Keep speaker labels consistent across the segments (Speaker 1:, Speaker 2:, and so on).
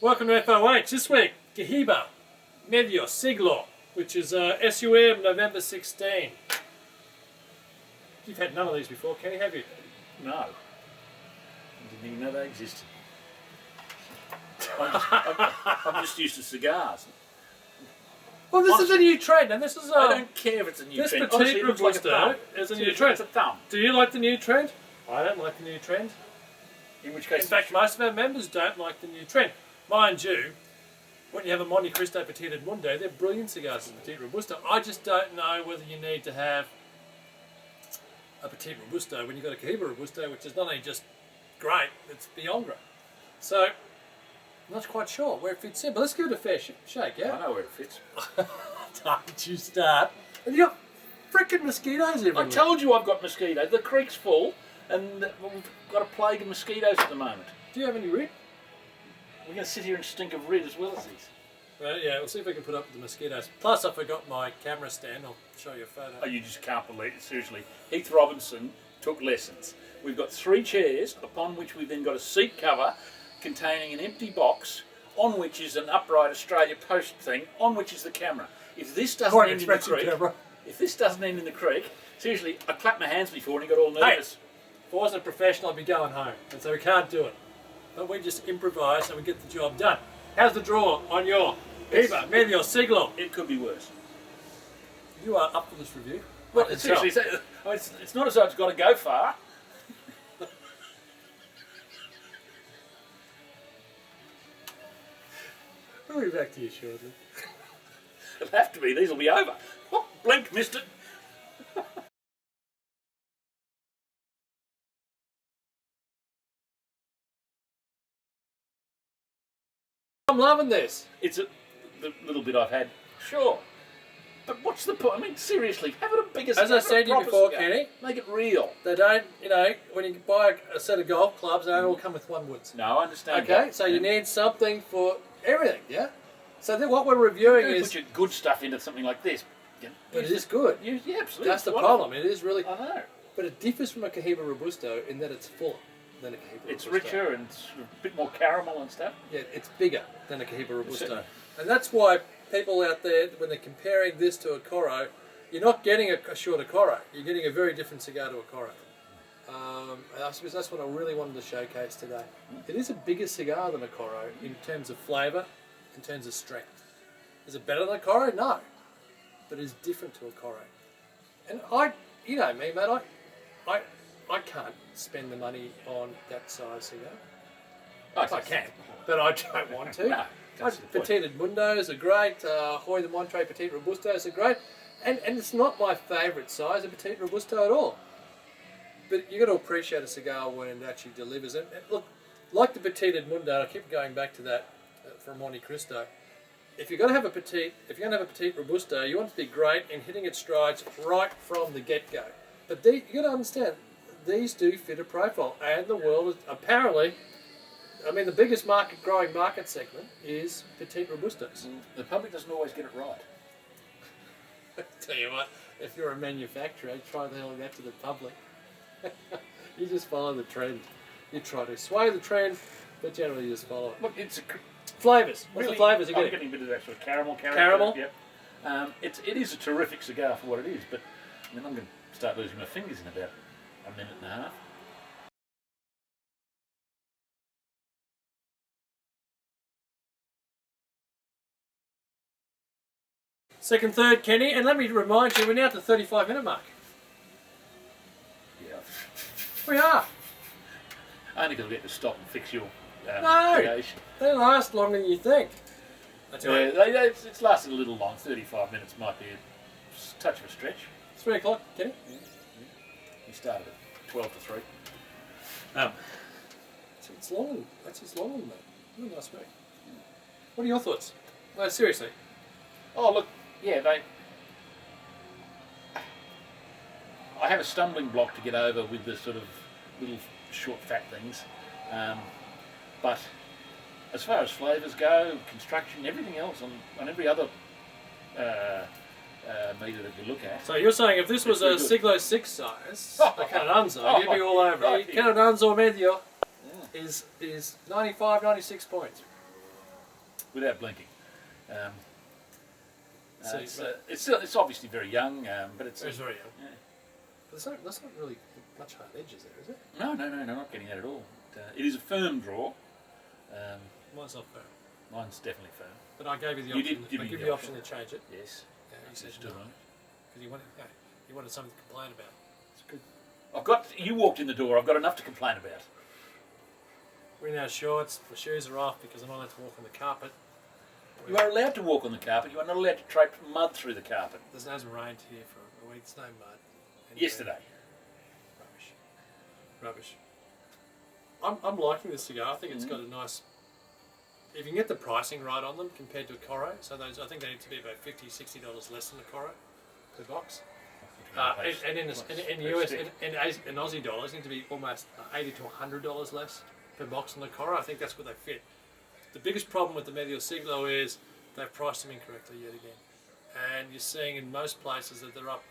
Speaker 1: Welcome to FOH. This week, Cohiba, Medio, Siglo, which is SUM November 16. You've had none of these before, Kenny, have you?
Speaker 2: No. I didn't even know they existed. I'm just used to cigars.
Speaker 1: Well, this is a new trend, and this is
Speaker 2: I don't care if it's a new
Speaker 1: this
Speaker 2: trend.
Speaker 1: petite
Speaker 2: Honestly, it looks like a thumb.
Speaker 1: robusto is a new trend.
Speaker 2: It's a thumb.
Speaker 1: Do you like the new trend? I don't like the new trend.
Speaker 2: In which case,
Speaker 1: In fact, most of our members don't like the new trend. Mind you, when you have a Monte Cristo Petit Edmundo, they're brilliant cigars as a Petit Robusto. I just don't know whether you need to have a Petit Robusto when you've got a Cohiba Robusto, which is not only just great, it's beyond great. So, I'm not quite sure where it fits in, but let's give it a fair shake, yeah?
Speaker 2: I know where it fits.
Speaker 1: Don't you start. And you got frickin' mosquitoes everywhere.
Speaker 2: I told you I've got mosquitoes. The creek's full, and we've got a plague of mosquitoes at the moment.
Speaker 1: Do you have any rid?
Speaker 2: We're going to sit here and stink of rid as well as these.
Speaker 1: Well, yeah, we'll see if we can put up with the mosquitoes. Plus, I forgot my camera stand. I'll show you a photo.
Speaker 2: Oh, you just can't believe it. Seriously. Heath Robinson took lessons. We've got 3 chairs, upon which we've then got a seat cover containing an empty box, on which is an upright Australia Post thing, on which is the camera. If this doesn't end in the creek, seriously, I clapped my hands before and he got all nervous.
Speaker 1: Hey, if I wasn't a professional, I'd be going home. And so we can't do it. But we just improvise and we get the job done. How's the draw on your Cohiba, Medio, Siglo?
Speaker 2: It could be worse.
Speaker 1: You are up for this review.
Speaker 2: Well, it's not as though it's got to go far.
Speaker 1: We'll be back to you shortly.
Speaker 2: It'll have to be. These will be over. Oh, blink, missed it.
Speaker 1: I'm loving this.
Speaker 2: It's the little bit I've had. Sure. But what's the point? I mean, seriously, have it a bigger cigar.
Speaker 1: As I said to you before, Kenny,
Speaker 2: make it real.
Speaker 1: they don't, when you buy a set of golf clubs, they don't all come with one woods.
Speaker 2: No, I understand.
Speaker 1: Okay, so you need something for everything, yeah? So then what we're reviewing is...
Speaker 2: put your good stuff into something like this.
Speaker 1: But it is good.
Speaker 2: Yeah, absolutely.
Speaker 1: That's the problem. It is really...
Speaker 2: I know.
Speaker 1: But it differs from a Cohiba Robusto in that it's fuller than a Cohiba Robusto.
Speaker 2: It's richer and it's a bit more caramel and stuff.
Speaker 1: Yeah, it's bigger than a Cohiba Robusto. And that's why people out there, when they're comparing this to a Coro, you're not getting a shorter Coro. You're getting a very different cigar to a Coro. And I suppose that's what I really wanted to showcase today. It is a bigger cigar than a Coro in terms of flavour, in terms of strength. Is it better than a Coro? No. But it is different to a Coro. And you know me, mate, I can't spend the money on that size cigar. I can, but I don't want to.
Speaker 2: No, that's the point.
Speaker 1: Petit Edmundos are great. Hoy de Montre Petit Robustos are great. And it's not my favourite size of Petit Robusto at all. But you've got to appreciate a cigar when it actually delivers. And look, like the Petit Edmundo, I keep going back to that from Monte Cristo. If you're going to have a Petit Robusto, you want it to be great in hitting its strides right from the get-go. But you've got to understand, these do fit a profile, and the world is apparently, the biggest growing market segment is Petit Robustos.
Speaker 2: The public doesn't always get it right.
Speaker 1: Tell you what, if you're a manufacturer, try the hell of that to the public. You just follow the trend. You try to sway the trend, but generally you just follow it.
Speaker 2: Look, it's
Speaker 1: flavours. What's
Speaker 2: really,
Speaker 1: the flavours you
Speaker 2: I'm
Speaker 1: getting?
Speaker 2: getting a bit of that sort of caramel character.
Speaker 1: Caramel?
Speaker 2: Yep. It is a terrific cigar for what it is, but I'm going to start losing my fingers in about a minute and a half.
Speaker 1: Second, third, Kenny, and let me remind you, we're now at the 35-minute mark.
Speaker 2: Yeah.
Speaker 1: We are.
Speaker 2: Only because we have to stop and fix your
Speaker 1: No,
Speaker 2: creation.
Speaker 1: they last longer than you think. That's right.
Speaker 2: It's lasted a little long. 35 minutes might be a touch of a stretch.
Speaker 1: 3 o'clock, Kenny.
Speaker 2: Yeah. He started at 12 to 3.
Speaker 1: It's long. That's longer than that. Really nice week. What are your thoughts? No, seriously.
Speaker 2: Oh, look, yeah, I have a stumbling block to get over with the sort of little short fat things. But as far as flavours go, construction, everything else on every other meter that you look at.
Speaker 1: So you're saying if this was a Siglo 6 size, a Canonanzo, you'd be all over it. Canonanzo Medio is 95, 96 points.
Speaker 2: without blinking.
Speaker 1: So,
Speaker 2: It's obviously very young, but it's
Speaker 1: very young.
Speaker 2: Yeah.
Speaker 1: But that's not really much hard edges there, is it?
Speaker 2: No, not getting that at all. It is a firm draw.
Speaker 1: Mine's not firm.
Speaker 2: Mine's definitely firm.
Speaker 1: But I gave you the
Speaker 2: You
Speaker 1: option.
Speaker 2: did give
Speaker 1: I
Speaker 2: me
Speaker 1: give
Speaker 2: the
Speaker 1: you the
Speaker 2: option.
Speaker 1: option to change it.
Speaker 2: Yes.
Speaker 1: Yeah, you said
Speaker 2: Still
Speaker 1: no.
Speaker 2: on it.
Speaker 1: Because you wanted something to complain about.
Speaker 2: It's good. You walked in the door. I've got enough to complain about.
Speaker 1: We're in our shorts. My shoes are off because I'm not allowed to walk on the carpet.
Speaker 2: You are allowed to walk on the carpet. You are not allowed to trape mud through the carpet.
Speaker 1: There's no rain here for a week. There's no mud.
Speaker 2: Yesterday.
Speaker 1: Rubbish. I'm liking this cigar. I think it's got a nice. If you can get the pricing right on them compared to a Coro, so those I think they need to be about $50-$60 less than a Coro per box. And in US in Aussie dollars, need to be almost $80 to $100 less per box on the Coro. I think that's where they fit. The biggest problem with the Medio Siglo is they've priced them incorrectly yet again, and you're seeing in most places that they're up,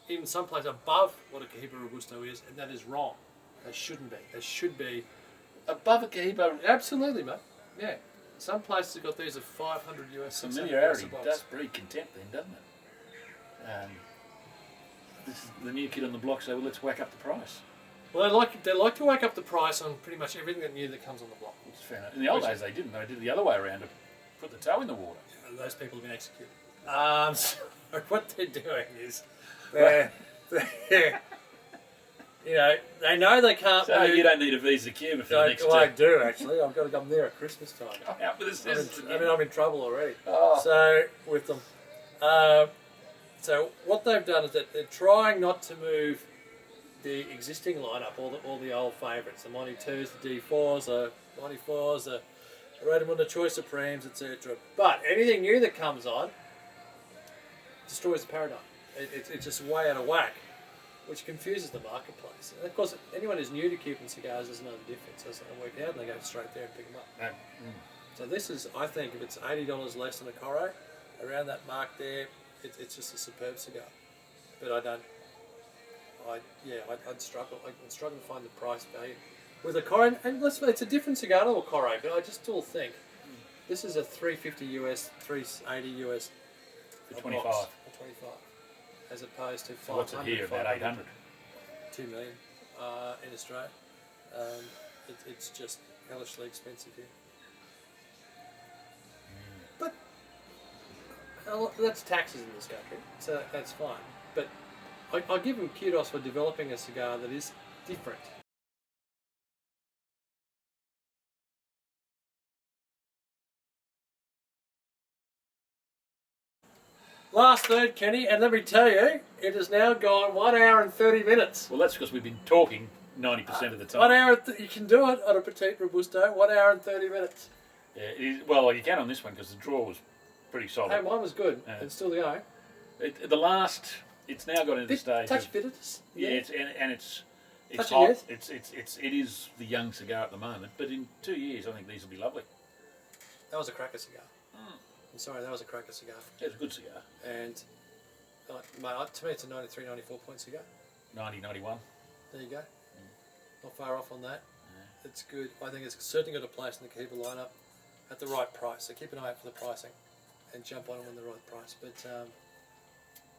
Speaker 1: even some places above what a Cohiba Robusto is, and that is wrong. They shouldn't be. They should be
Speaker 2: above a Cohiba.
Speaker 1: Absolutely, mate. Yeah. Some places have got these at 500 US.
Speaker 2: Familiarity does breed contempt, then, doesn't it? This is the new kid on the block, so let's whack up the price.
Speaker 1: Well, they like to whack up the price on pretty much everything that new that comes on the block.
Speaker 2: Which is fair enough. In the old days, they didn't. They did it the other way around to put the toe in the water.
Speaker 1: And those people have been executed. So what they're doing is they're they know they can't.
Speaker 2: So
Speaker 1: move.
Speaker 2: you don't need a Visa Cuba for the next.
Speaker 1: Well, I do actually. I've got to come there at Christmas time.
Speaker 2: Out with the scissors
Speaker 1: I'm in trouble already.
Speaker 2: Oh.
Speaker 1: So with them, so what they've done is that they're trying not to move the existing lineup, all the old favourites, the Monty 2s, the D4s, the Monty 4s, the Redmond, Choice Supremes, etc. But anything new that comes on destroys the paradigm. It's just way out of whack, which confuses the marketplace. And of course, anyone who's new to Cuban cigars doesn't know the difference. Doesn't work out, and they go straight there and pick them up. So this is, I think, if it's $80 less than a Coro, around that mark there, it's just a superb cigar. But I'd struggle. I'd struggle to find the price value with a Coro. And it's a different cigar to a Coro, but I just still think this is a $350 US, $380 US
Speaker 2: for 25.
Speaker 1: For 25, as opposed to 500.
Speaker 2: So what's it here? About 800.
Speaker 1: 2 million in Australia. It's just hellishly expensive here. But that's taxes in this country, so that's fine. But I'll give them kudos for developing a cigar that is different. Last third, Kenny, and let me tell you, it has now gone 1 hour and 30 minutes.
Speaker 2: Well, that's because we've been talking 90% of the time.
Speaker 1: 1 hour, you can do it on a Petite Robusto, 1 hour and 30 minutes.
Speaker 2: Yeah, it is, well, you can on this one because the draw was pretty solid.
Speaker 1: Hey, mine was good. It's still going.
Speaker 2: It's now got into the stage.
Speaker 1: Touch bitterness.
Speaker 2: Yeah, it's
Speaker 1: Touch
Speaker 2: hot.
Speaker 1: of
Speaker 2: It is the young cigar at the moment, but in 2 years, I think these will be lovely.
Speaker 1: That was a cracker cigar. I'm sorry, that was a cracker cigar.
Speaker 2: It's a good cigar.
Speaker 1: And mate, to me, it's a 93, 94 point cigar.
Speaker 2: 90, 91.
Speaker 1: There you go. Not far off on that. It's good. I think it's certainly got a place in the Cohiba lineup at the right price. So keep an eye out for the pricing and jump on them when the right price. But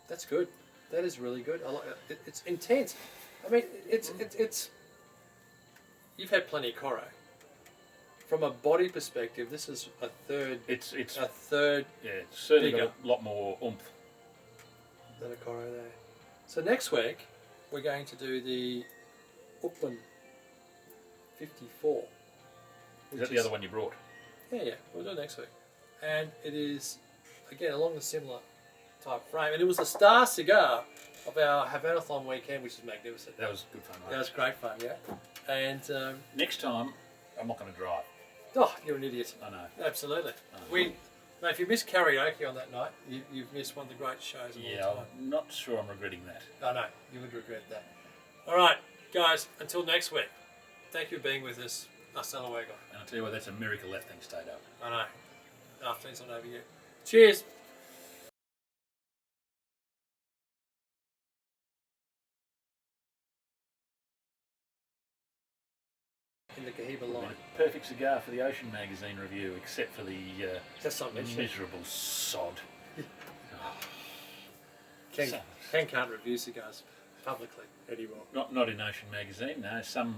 Speaker 1: that's good. That is really good. I like it. It's intense. I mean, it's. You've had plenty of Coro. From a body perspective, this is a third.
Speaker 2: It's
Speaker 1: a third.
Speaker 2: Yeah, it's certainly
Speaker 1: bigger
Speaker 2: got a lot more oomph
Speaker 1: than a Coro there. So next week we're going to do the Upland 54.
Speaker 2: Is that the other one you brought?
Speaker 1: Yeah, we'll do it next week. And it is, again, along the similar type frame. And it was the star cigar of our Havanathon weekend, which is magnificent.
Speaker 2: That was good fun, right?
Speaker 1: That was great fun, yeah. And
Speaker 2: next time, I'm not going to drive.
Speaker 1: oh, you're an idiot.
Speaker 2: I know.
Speaker 1: Absolutely. Mate, if you missed karaoke on that night, you've missed one of the great shows of all time.
Speaker 2: I'm not sure I'm regretting that.
Speaker 1: I know, you would regret that. All right, guys, until next week, thank you for being with us. Hasta luego.
Speaker 2: And I'll tell you what, that's a miracle that thing stayed up.
Speaker 1: I know. Afternoon's not over yet. Cheers. In the Cohiba line.
Speaker 2: Perfect cigar for the Ocean magazine review, except for the
Speaker 1: That's not mentioned.
Speaker 2: miserable sod.
Speaker 1: Ken can't review cigars publicly anymore.
Speaker 2: Not in Ocean magazine. No, some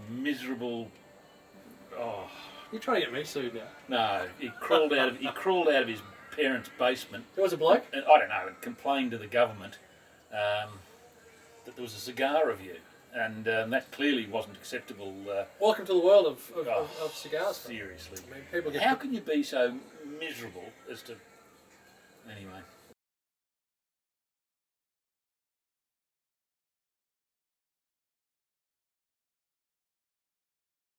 Speaker 2: miserable. Oh
Speaker 1: You're trying to get me sued now.
Speaker 2: no! He crawled out of his parents' basement.
Speaker 1: There was a bloke?
Speaker 2: And I don't know. And complained to the government that there was a cigar review, and that clearly wasn't acceptable.
Speaker 1: Welcome to the world of cigars.
Speaker 2: Seriously,
Speaker 1: I mean, people get
Speaker 2: how can you be so miserable as to? Anyway.